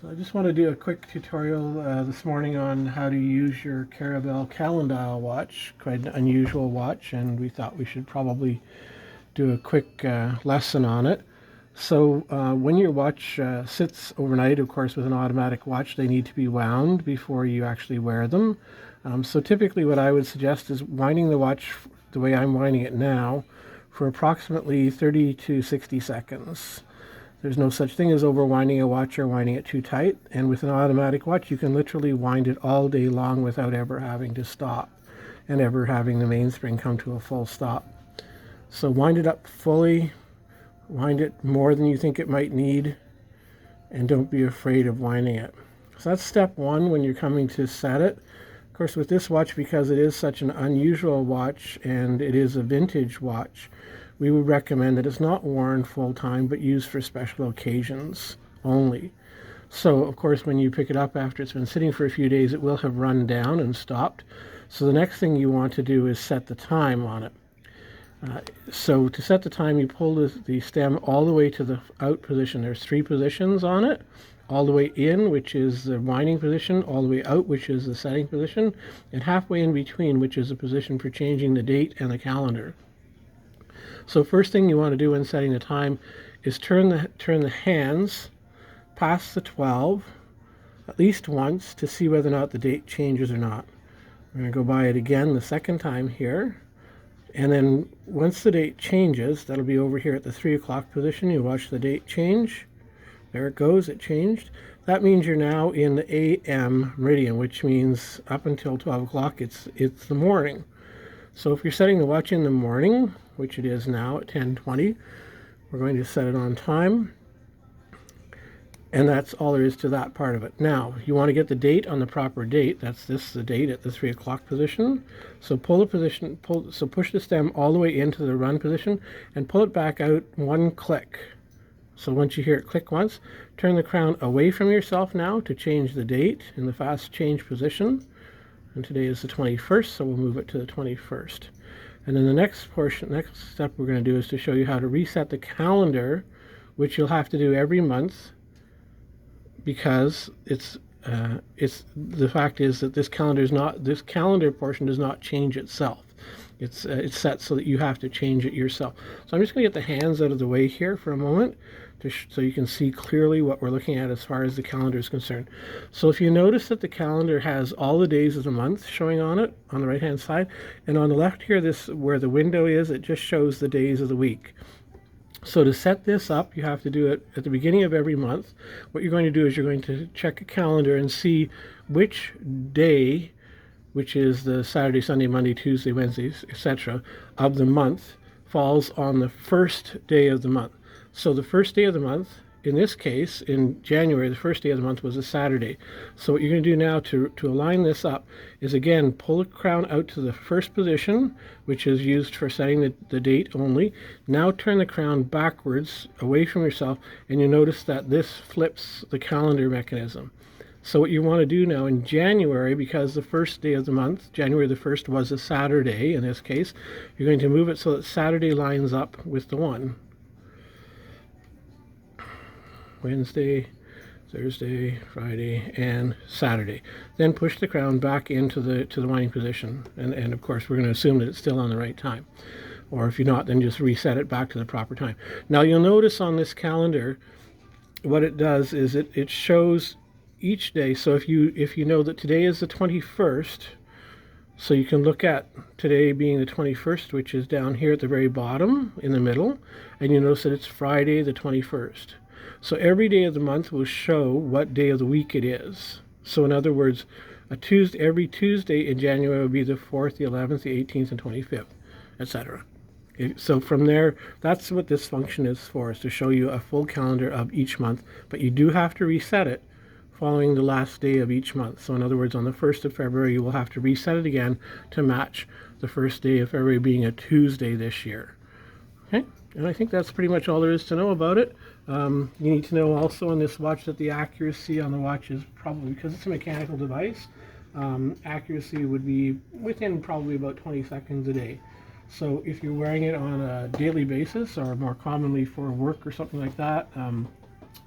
So I just want to do a quick tutorial this morning on how to use your Caravelle Calendial watch. Quite an unusual watch, and we thought we should probably do a quick lesson on it. So when your watch sits overnight, of course, with an automatic watch, they need to be wound before you actually wear them. So typically what I would suggest is winding the watch the way I'm winding it now for approximately 30 to 60 seconds. There's no such thing as overwinding a watch or winding it too tight. And with an automatic watch, you can literally wind it all day long without ever having to stop and ever having the mainspring come to a full stop. So wind it up fully, wind it more than you think it might need, and don't be afraid of winding it. So that's step one when you're coming to set it. Of course, with this watch, because it is such an unusual watch and it is a vintage watch, we would recommend that it's not worn full time but used for special occasions only. So of course when you pick it up after it's been sitting for a few days, it will have run down and stopped. So the next thing you want to do is set the time on it. So to set the time, you pull the stem all the way to the out position. There's three positions on it. All the way in, which is the winding position, all the way out, which is the setting position, and halfway in between, which is the position for changing the date and the calendar. So first thing you want to do when setting the time is turn the hands past the 12 at least once to see whether or not the date changes or not. We're going to go by it again the second time here. And then once the date changes, that'll be over here at the 3 o'clock position. You watch the date change. There it goes, it changed. That means you're now in the AM meridian, which means up until 12 o'clock it's the morning. So if you're setting the watch in the morning, which it is now at 10:20, we're going to set it on time. And that's all there is to that part of it. Now, you want to get the date on the proper date. That's the date at the 3 o'clock position. So push the stem all the way into the run position and pull it back out one click. So once you hear it click once, turn the crown away from yourself now to change the date in the fast change position. And today is the 21st, so we'll move it to the 21st. And then the next step we're going to do is to show you how to reset the calendar, which you'll have to do every month, because the fact is that this calendar portion does not change itself. It's set so that you have to change it yourself. So I'm just going to get the hands out of the way here for a moment so you can see clearly what we're looking at as far as the calendar is concerned. So if you notice that the calendar has all the days of the month showing on it on the right hand side, and on the left here, this where the window is, it just shows the days of the week. So to set this up, you have to do it at the beginning of every month. What you're going to do is you're going to check a calendar and see which day, which is the Saturday, Sunday, Monday, Tuesday, Wednesdays, etc., of the month falls on the first day of the month. So the first day of the month, in this case, in January, the first day of the month was a Saturday. So what you're going to do now to align this up is, again, pull the crown out to the first position, which is used for setting the date only. Now turn the crown backwards away from yourself, and you notice that this flips the calendar mechanism. So what you want to do now in January, because the first day of the month, January the 1st, was a Saturday in this case, you're going to move it so that Saturday lines up with the 1. Wednesday, Thursday, Friday, and Saturday. Then push the crown back into the winding position. And of course, we're going to assume that it's still on the right time. Or if you're not, then just reset it back to the proper time. Now you'll notice on this calendar, what it does is it shows each day. So if you know that today is the 21st, so you can look at today being the 21st, which is down here at the very bottom in the middle, and you notice that it's Friday the 21st. So every day of the month will show what day of the week it is. So in other words, every Tuesday in January will be the 4th, the 11th, the 18th, and 25th, etc. So from there, that's what this function is for, is to show you a full calendar of each month. But you do have to reset it following the last day of each month. So in other words, on the 1st of February, you will have to reset it again to match the first day of February being a Tuesday this year. Okay, and I think that's pretty much all there is to know about it. You need to know also on this watch that the accuracy on the watch is probably, because it's a mechanical device, accuracy would be within probably about 20 seconds a day. So if you're wearing it on a daily basis, or more commonly for work or something like that,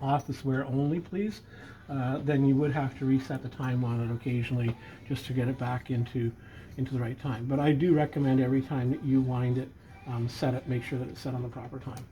office wear only, please, then you would have to reset the time on it occasionally just to get it back into the right time. But I do recommend every time that you wind it, set it, make sure that it's set on the proper time.